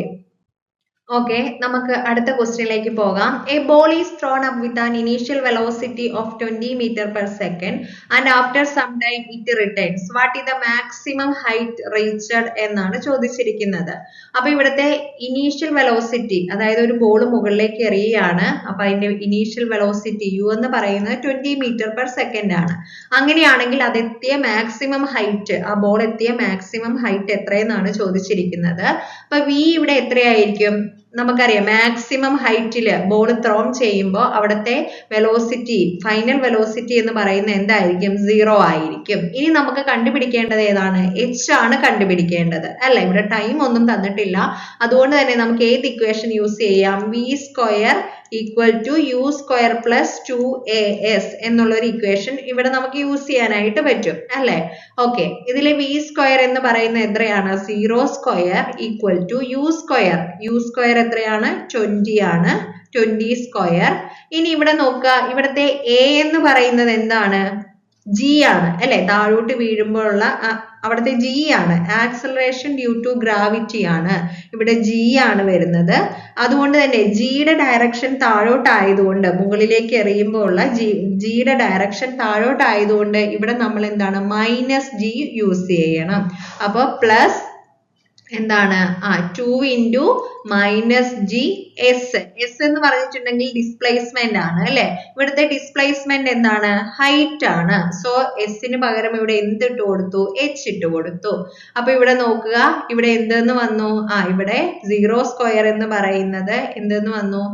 ഓക്കെ, നമുക്ക് അടുത്ത ക്വസ്റ്റ്യനിലേക്ക് പോകാം. A ball is thrown up with an initial velocity of 20 metre per second and after some time it returns. What is the maximum height reached എന്നാണ് ചോദിച്ചിരിക്കുന്നത്. അപ്പൊ ഇവിടുത്തെ initial velocity, അതായത് ഒരു ബോൾ മുകളിലേക്ക് എറിയുകയാണ്, അപ്പൊ അതിന്റെ ഇനീഷ്യൽ വെലോസിറ്റി യു എന്ന് പറയുന്നത് 20 മീറ്റർ പെർ സെക്കൻഡ് ആണ്. അങ്ങനെയാണെങ്കിൽ അതെത്തിയ മാക്സിമം ഹൈറ്റ്, ആ ബോൾ എത്തിയ മാക്സിമം ഹൈറ്റ് എത്രയെന്നാണ് ചോദിച്ചിരിക്കുന്നത്. അപ്പൊ വി ഇവിടെ എത്രയായിരിക്കും, നമുക്കറിയാം മാക്സിമം ഹൈറ്റിൽ ബോൾ ത്രോൺ ചെയ്യുമ്പോൾ അവിടുത്തെ വെലോസിറ്റി, ഫൈനൽ വെലോസിറ്റി എന്ന് പറയുന്നത് എന്തായിരിക്കും, 0 ആയിരിക്കും. ഇനി നമുക്ക് കണ്ടുപിടിക്കേണ്ടത് ഏതാണ്, എച്ച് ആണ് കണ്ടുപിടിക്കേണ്ടത് അല്ലെ. ഇവിടെ ടൈം ഒന്നും തന്നിട്ടില്ല, അതുകൊണ്ട് തന്നെ നമുക്ക് ഏത് ഇക്വേഷൻ യൂസ് ചെയ്യാം, v square equal to u square plus 2as എന്നുള്ള ഒരു ഇക്വേഷൻ ഇവിടെ നമുക്ക് യൂസ് ചെയ്യാനായിട്ട് പറ്റും അല്ലെ. ഓക്കെ, ഇതിലെ വി സ്ക്വയർ എന്ന് പറയുന്നത് എത്രയാണ്, 0 square equal to u square. U square എത്രയാണ്, 20 ആണ്, 20 സ്ക്വയർ. ഇനി ഇവിടെ നോക്കുക, ഇവിടുത്തെ എ എന്ന് പറയുന്നത് എന്താണ്, ജി ആണ് അല്ലെ, താഴോട്ട് വീഴുമ്പോഴുള്ള അവിടുത്തെ ജി ആണ്, ആക്സലറേഷൻ ഡ്യൂ ടു ഗ്രാവിറ്റി ആണ്, ഇവിടെ ജി ആണ് വരുന്നത്. അതുകൊണ്ട് തന്നെ ജിയുടെ ഡയറക്ഷൻ താഴോട്ടായതുകൊണ്ട്, മുകളിലേക്ക് എറിയുമ്പോൾ ഉള്ള ജിയുടെ ഡയറക്ഷൻ താഴോട്ടായതുകൊണ്ട് ഇവിടെ നമ്മൾ എന്താണ്, -g യൂസ് ചെയ്യണം. അപ്പൊ പ്ലസ് എന്താണ്, 2 into -gs. s എന്ന് പറഞ്ഞിട്ടുണ്ടെങ്കിൽ ഡിസ്പ്ലേസ്മെന്റ് ആണ് അല്ലെ. ഇവിടുത്തെ ഡിസ്പ്ലേസ്മെന്റ് എന്താണ്, ഹൈറ്റ് ആണ്. സോ എസിന് പകരം ഇവിടെ എന്ത് ഇട്ട് കൊടുത്തു, h ഇട്ട് കൊടുത്തു. അപ്പൊ ഇവിടെ നോക്കുക, ഇവിടെ എന്തെന്ന് വന്നു, ഇവിടെ 0 സ്ക്വയർ എന്ന് പറയുന്നത് എന്തെന്ന് വന്നു,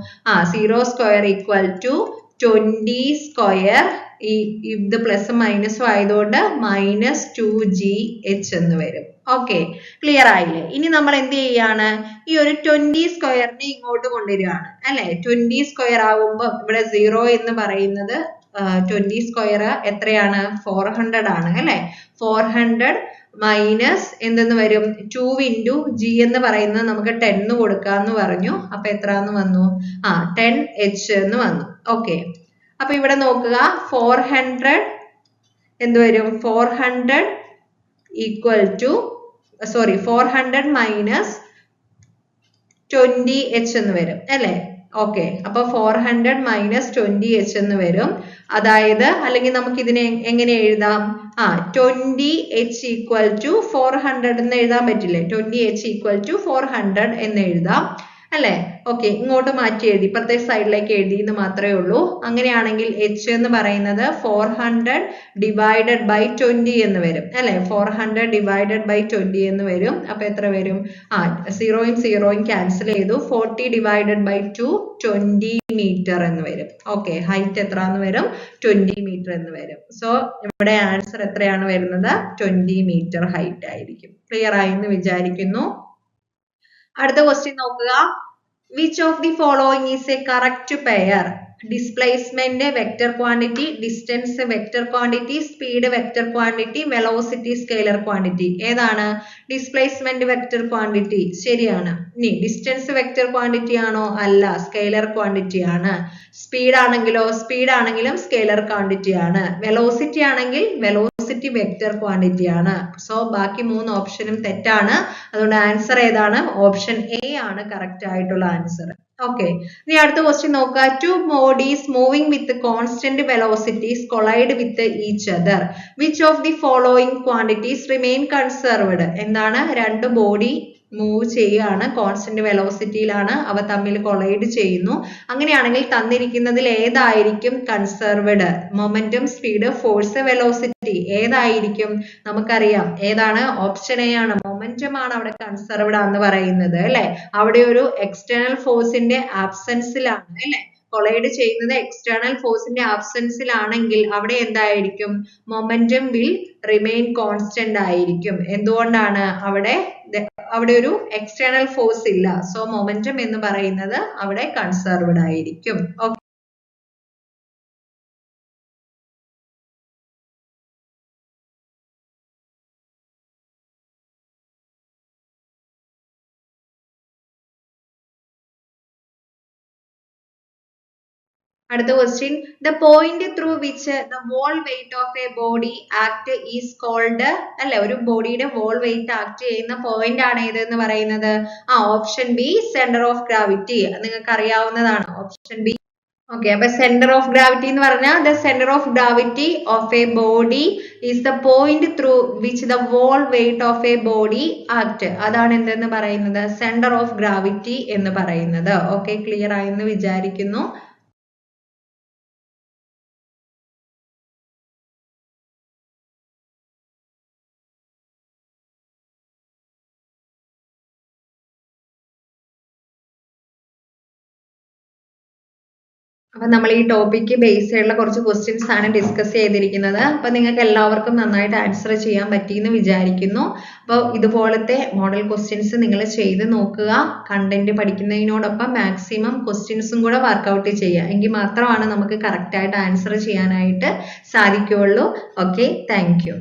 0 സ്ക്വയർ ഈക്വൽ ടു 20 സ്ക്വയർ, ഇത് പ്ലസും മൈനസും ആയതുകൊണ്ട് -2gh എന്ന് വരും. ഓക്കെ, ക്ലിയർ ആയില്ലേ. ഇനി നമ്മൾ എന്ത് ചെയ്യാണ്, ഈ ഒരു 20 സ്ക്വയറിനെ ഇങ്ങോട്ട് കൊണ്ടുവരികയാണ് അല്ലെ. 20 സ്ക്വയർ ആകുമ്പോൾ ഇവിടെ 0 എന്ന് പറയുന്നത് 20 സ്ക്വയർ എത്രയാണ്, 400 ആണ് അല്ലെ. 400 മൈനസ് എന്തെന്ന് വരും, 2 into g എന്ന് പറയുന്നത് നമുക്ക് 10 കൊടുക്കാന്ന് പറഞ്ഞു. അപ്പൊ എത്രന്ന് വന്നു, 10h എന്ന് വന്നു. ഓക്കെ, അപ്പൊ ഇവിടെ നോക്കുക, 400 എന്ത് വരും, 400 ഈക്വൽ ടു 400 മൈനസ് 20h എന്ന് വരും അല്ലെ. ഓക്കെ, അപ്പൊ 400 മൈനസ് 20h എന്ന് വരും. അതായത് അല്ലെങ്കിൽ നമുക്ക് ഇതിനെ എങ്ങനെ എഴുതാം, 20h ഈക്വൽ ടു 400 എന്ന് എഴുതാൻ പറ്റില്ലേ, 20h ഈക്വൽ ടു 400 എന്ന് എഴുതാം അല്ലെ. ഓക്കെ, ഇങ്ങോട്ട് മാറ്റി എഴുതി, ഇപ്പുറത്തെ സൈഡിലേക്ക് എഴുതി എന്ന് മാത്രമേ ഉള്ളൂ. അങ്ങനെയാണെങ്കിൽ h എന്ന് പറയുന്നത് 400 ഡിവൈഡഡ് ബൈ 20 എന്ന് വരും അല്ലെ. 400 ഡിവൈഡഡ് ബൈ 20 എന്ന് വരും. അപ്പൊ എത്ര വരും, 0യും 0യും ക്യാൻസൽ ചെയ്തു, 40 ഡിവൈഡഡ് ബൈ 2 20 മീറ്റർ എന്ന് വരും. ഓക്കെ, ഹൈറ്റ് എത്ര എന്ന് വരും, 20 മീറ്റർ എന്ന് വരും. സോ ഇവിടെ ആൻസർ എത്രയാണ് വരുന്നത്, 20 മീറ്റർ ഹൈറ്റ് ആയിരിക്കും. ക്ലിയർ ആയി എന്ന് വിചാരിക്കുന്നു. അടുത്ത ക്വസ്റ്റ്യൻ നോക്കുക, which of the following is a correct pair? Displacement vector quantity, distance vector quantity, speed vector quantity, velocity scalar quantity. ഏതാണ് ഡിസ്പ്ലേസ്മെന്റ് വെക്ടർ ക്വാണ്ടിറ്റി, ശരിയാണ്. ഇനി ഡിസ്റ്റൻസ് വെക്ടർ ക്വാണ്ടിറ്റി ആണോ, അല്ല, സ്കെയിലർ ക്വാണ്ടിറ്റി ആണ്. സ്പീഡ് ആണെങ്കിലും സ്കെയിലർ ക്വാണ്ടിറ്റി ആണ്. Velocity ആണെങ്കിൽ velocity vector quantity ആണ്. സോ ബാക്കി 3 ഓപ്ഷനും തെറ്റാണ്. അതുകൊണ്ട് ആൻസർ ഏതാണ്, ഓപ്ഷൻ എ ആണ് കറക്റ്റ് ആയിട്ടുള്ള ആൻസർ. ഓക്കെ, ഇനി അടുത്ത ക്വസ്റ്റ്യൻ നോക്കുക, 2 bodies moving with constant velocities collide with each other. Which of the following quantities remain conserved? എന്താണ്, 2 ബോഡി മൂവ് ചെയ്യുകയാണ്, കോൺസ്റ്റന്റ് വെലോസിറ്റിയിലാണ്, അവ തമ്മിൽ കൊളൈഡ് ചെയ്യുന്നു. അങ്ങനെയാണെങ്കിൽ തന്നിരിക്കുന്നതിൽ ഏതായിരിക്കും conserved, momentum, speed, force, velocity ഏതായിരിക്കും, നമുക്കറിയാം ഏതാണ്, ഓപ്ഷൻ എ ആണ്, മൊമെന്റം ആണ് അവിടെ കൺസർവ്ഡ് എന്ന് പറയുന്നത് അല്ലെ. അവിടെ ഒരു എക്സ്റ്റേണൽ ഫോഴ്സിന്റെ ആബ്സെൻസിലാണ് അല്ലെ. കൊളൈഡ് ചെയ്യുന്നത് എക്സ്റ്റേണൽ ഫോഴ്സിന്റെ ആബ്സെൻസിലാണെങ്കിൽ അവിടെ എന്തായിരിക്കും? മൊമെന്റം വിൽ റിമെയിൻ കോൺസ്റ്റന്റ് ആയിരിക്കും. എന്തുകൊണ്ടാണ്? അവിടെ ഒരു എക്സ്റ്റേണൽ ഫോഴ്സ് ഇല്ല. സോ മൊമെന്റം എന്ന് പറയുന്നത് അവിടെ കൺസർവ്ഡ് ആയിരിക്കും. അടുത്ത question, the point through which the whole weight of a body act is called, അല്ലെ, ഒരു ബോഡിയുടെ വോൾ വെയിറ്റ് ആക്ട് ചെയ്യുന്ന പോയിന്റ് ആണ് ഏത് എന്ന് പറയുന്നത്? Option B centre of gravity. നിങ്ങൾക്ക് അറിയാവുന്നതാണ് ഓപ്ഷൻ ബി. ഓക്കെ, അപ്പൊ സെന്റർ ഓഫ് ഗ്രാവിറ്റി എന്ന് പറഞ്ഞാൽ the centre of gravity of a body is the point through which the whole weight of a body act. അതാണ് എന്തെന്ന് പറയുന്നത്? സെന്റർ ഓഫ് ഗ്രാവിറ്റി എന്ന് പറയുന്നത്. ഓക്കെ, ക്ലിയർ ആയെന്ന് വിചാരിക്കുന്നു. അപ്പൊ നമ്മൾ ഈ ടോപ്പിക്ക് ബേസ് ചെയ്തുള്ള കുറച്ച് ക്വസ്റ്റ്യൻസ് ആണ് ഡിസ്കസ് ചെയ്തിരിക്കുന്നത്. അപ്പൊ നിങ്ങൾക്ക് എല്ലാവർക്കും നന്നായിട്ട് ആൻസർ ചെയ്യാൻ പറ്റിയെന്ന് വിചാരിക്കുന്നു. അപ്പോൾ ഇതുപോലത്തെ മോഡൽ ക്വസ്റ്റ്യൻസ് നിങ്ങൾ ചെയ്ത് നോക്കുക. കണ്ടന്റ് പഠിക്കുന്നതിനോടൊപ്പം മാക്സിമം ക്വസ്റ്റ്യൻസും കൂടെ വർക്ക്ഔട്ട് ചെയ്യുക. എങ്കിൽ മാത്രമാണ് നമുക്ക് കറക്റ്റ് ആയിട്ട് ആൻസർ ചെയ്യാനായിട്ട് സാധിക്കുകയുള്ളൂ. Okay, thank you.